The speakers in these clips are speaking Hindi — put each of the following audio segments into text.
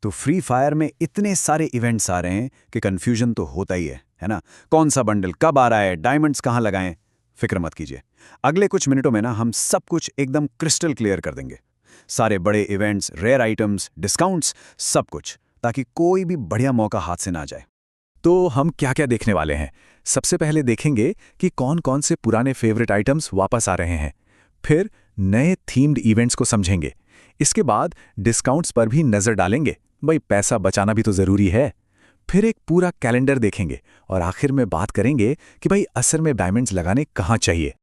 तो फ्री फायर में इतने सारे इवेंट्स आ रहे हैं कि कंफ्यूजन तो होता ही है ना। कौन सा बंडल कब आ रहा है, डायमंड्स कहाँ लगाएं। फिक्र मत कीजिए, अगले कुछ मिनटों में ना हम सब कुछ एकदम क्रिस्टल क्लियर कर देंगे। सारे बड़े इवेंट्स, रेयर आइटम्स, डिस्काउंट्स, सब कुछ, ताकि कोई भी बढ़िया मौका हाथ से ना जाए। तो हम क्या क्या देखने वाले हैं? सबसे पहले देखेंगे कि कौन कौन से पुराने फेवरेट आइटम्स वापस आ रहे हैं। फिर नए थीम्ड इवेंट्स को समझेंगे। इसके बाद डिस्काउंट्स पर भी नज़र डालेंगे, भाई पैसा बचाना भी तो ज़रूरी है। फिर एक पूरा कैलेंडर देखेंगे और आखिर में बात करेंगे कि भाई असल में डायमंड्स लगाने कहाँ चाहिए।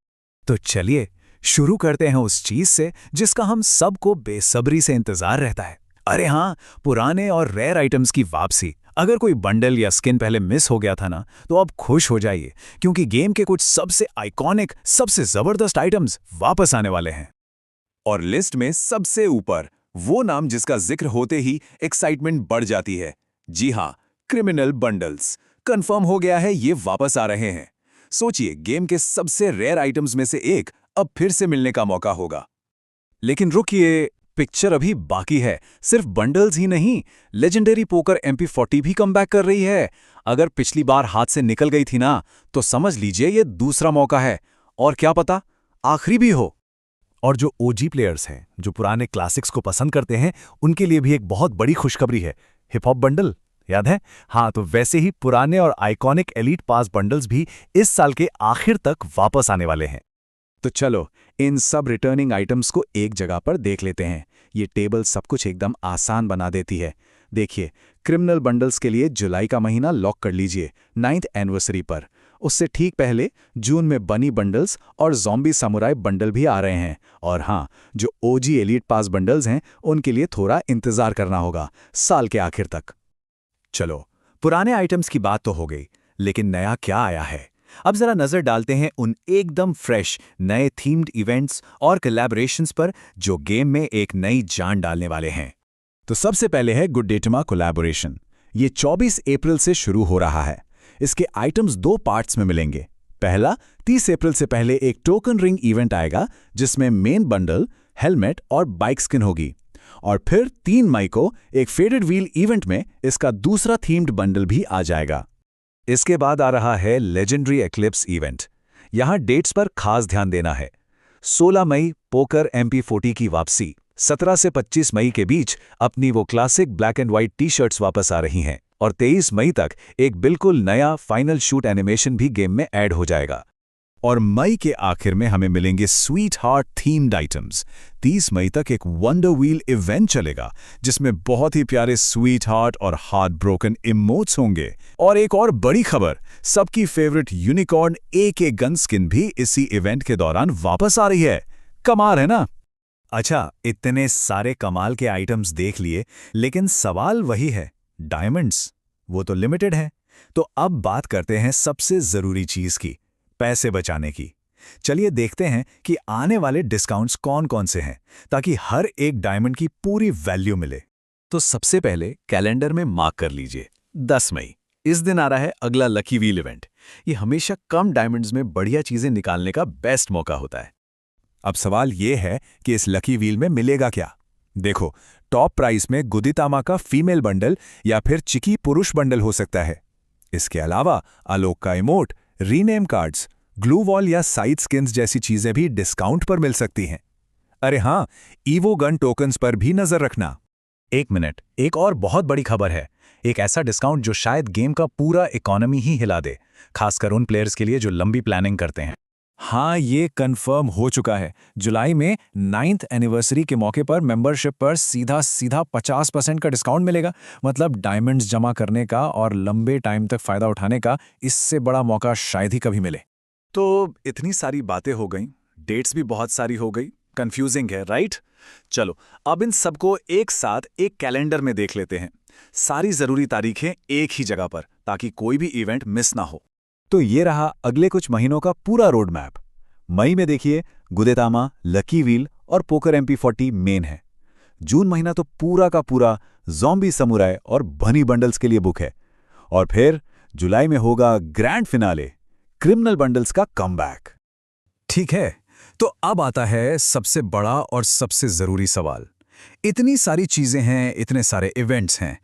तो चलिए शुरू करते हैं उस चीज़ से जिसका हम सबको बेसब्री से इंतज़ार रहता है। अरे हाँ, पुराने और रेयर आइटम्स की वापसी। अगर कोई बंडल या स्किन पहले मिस हो गया था ना, तो अब खुश हो जाइए, क्योंकि गेम के कुछ सबसे आइकॉनिक, सबसे ज़बरदस्त आइटम्स वापस आने वाले हैं। और लिस्ट में सबसे ऊपर वो नाम जिसका जिक्र होते ही एक्साइटमेंट बढ़ जाती है। जी हाँ, क्रिमिनल बंडल्स। कंफर्म हो गया है, ये वापस आ रहे हैं। सोचिए, गेम के सबसे रेयर आइटम्स में से एक अब फिर से मिलने का मौका होगा। लेकिन रुकिए, पिक्चर अभी बाकी है। सिर्फ बंडल्स ही नहीं, लेजेंडरी पोकर MP40 भी कमबैक कर रही है। अगर पिछली बार हाथ से निकल गई थी ना, तो समझ लीजिए ये दूसरा मौका है, और क्या पता आखिरी भी हो। और जो OG प्लेयर्स हैं, जो पुराने क्लासिक्स को पसंद करते हैं, उनके लिए भी एक बहुत बड़ी खुशखबरी है। हिप हॉप बंडल याद है? हाँ, तो वैसे ही पुराने और आइकॉनिक एलीट पास बंडल्स भी इस साल के आखिर तक वापस आने वाले हैं। तो चलो इन सब रिटर्निंग आइटम्स को एक जगह पर देख लेते हैं। ये टेबल सब कुछ एकदम आसान बना देती है। देखिए, क्रिमिनल बंडल्स के लिए जुलाई का महीना लॉक कर लीजिए 9th एनिवर्सरी पर। उससे ठीक पहले जून में बनी बंडल्स और ज़ॉम्बी समुराई बंडल भी आ रहे हैं। और हाँ, जो OG एलीट पास बंडल्स हैं, उनके लिए थोड़ा इंतज़ार करना होगा साल के आखिर तक। चलो, पुराने आइटम्स की बात तो हो गई, लेकिन नया क्या आया है? अब जरा नजर डालते हैं उन एकदम फ्रेश नए थीम्ड इवेंट्स और कोलैबोरेशंस पर जो गेम में एक नई जान डालने वाले हैं। तो सबसे पहले है गुड डे टुमा कोलैबोरेशन। ये 24 अप्रैल से शुरू हो रहा है। इसके आइटम्स 2 पार्ट्स में मिलेंगे। पहला, 30 अप्रैल से पहले एक टोकन रिंग इवेंट आएगा, जिसमें मेन बंडल, हेलमेट और बाइक स्किन होगी। और फिर 3 मई को एक फेडेड व्हील इवेंट में इसका दूसरा थीम्ड बंडल भी आ जाएगा। इसके बाद आ रहा है लेजेंडरी एक्लिप्स इवेंट। यहां डेट्स पर खास ध्यान देना है। 16 मई पोकर MP40 की वापसी। 17 से 25 मई के बीच अपनी वो classic black and white T-shirts वापस आ रही हैं। और 23 मई तक एक बिल्कुल नया फाइनल शूट एनिमेशन भी गेम में ऐड हो जाएगा। और मई के आखिर में हमें मिलेंगे स्वीट हार्ट थीम्ड आइटम्स। 30 मई तक एक वंडर व्हील इवेंट चलेगा, जिसमें बहुत ही प्यारे स्वीट हार्ट और हार्ट ब्रोकन इमोट्स होंगे। और एक और बड़ी खबर, सबकी favourite unicorn AK gun skin भी इसी इवेंट के दौरान वापस आ रही है। कमाल है ना? अच्छा, इतने सारे कमाल के आइटम्स देख लिए, लेकिन सवाल वही है, डायमंड्स वो तो लिमिटेड है। तो अब बात करते हैं सबसे जरूरी चीज की, पैसे बचाने की। चलिए देखते हैं कि आने वाले डिस्काउंट्स कौन-कौन से हैं, ताकि हर एक डायमंड की पूरी वैल्यू मिले। तो सबसे पहले कैलेंडर में मार्क कर लीजिए 10 मई। इस दिन आ रहा है अगला लकी व्हील इवेंट। ये हमेशा कम डायमंड्स में बढ़िया चीजें निकालने का बेस्ट मौका होता है। अब सवाल ये है कि इस लकी व्हील में मिलेगा क्या? देखो, टॉप प्राइस में गुदितामा का फीमेल बंडल या फिर चिकी पुरुष बंडल हो सकता है। इसके अलावा आलोक का emote, rename cards, glue wall या साइड स्किन्स जैसी चीजें भी डिस्काउंट पर मिल सकती हैं। अरे हाँ, ईवो गन टोकन्स पर भी नजर रखना। एक मिनट, एक और बहुत बड़ी खबर है। एक ऐसा डिस्काउंट जो शायद गेम का पूरा इकोनॉमी ही हिला दे, खासकर उन प्लेयर्स के लिए जो लंबी प्लानिंग करते हैं। हाँ, ये कंफर्म हो चुका है। जुलाई में 9th एनिवर्सरी के मौके पर मेंबरशिप पर सीधा 50% का डिस्काउंट मिलेगा। मतलब डायमंड्स जमा करने का और लंबे टाइम तक फायदा उठाने का इससे बड़ा मौका शायद ही कभी मिले। तो इतनी सारी बातें हो गई, डेट्स भी बहुत सारी हो गई, कंफ्यूजिंग है, राइट? चलो, अब इन सबको एक साथ एक कैलेंडर में देख लेते हैं। सारी जरूरी तारीखें एक ही जगह पर, ताकि कोई भी इवेंट मिस ना हो। तो ये रहा अगले कुछ महीनों का पूरा रोड मैप। मई में देखिए, गुदेतामा, लकी व्हील और पोकर MP40 मेन है। जून महीना तो पूरा का पूरा ज़ॉम्बी समुराई और बनी बंडल्स के लिए बुक है। और फिर जुलाई में होगा ग्रैंड फिनाले, क्रिमिनल बंडल्स का कमबैक। ठीक है, तो अब आता है सबसे बड़ा और सबसे जरूरी सवाल। इतनी सारी चीजें हैं, इतने सारे इवेंट्स हैं,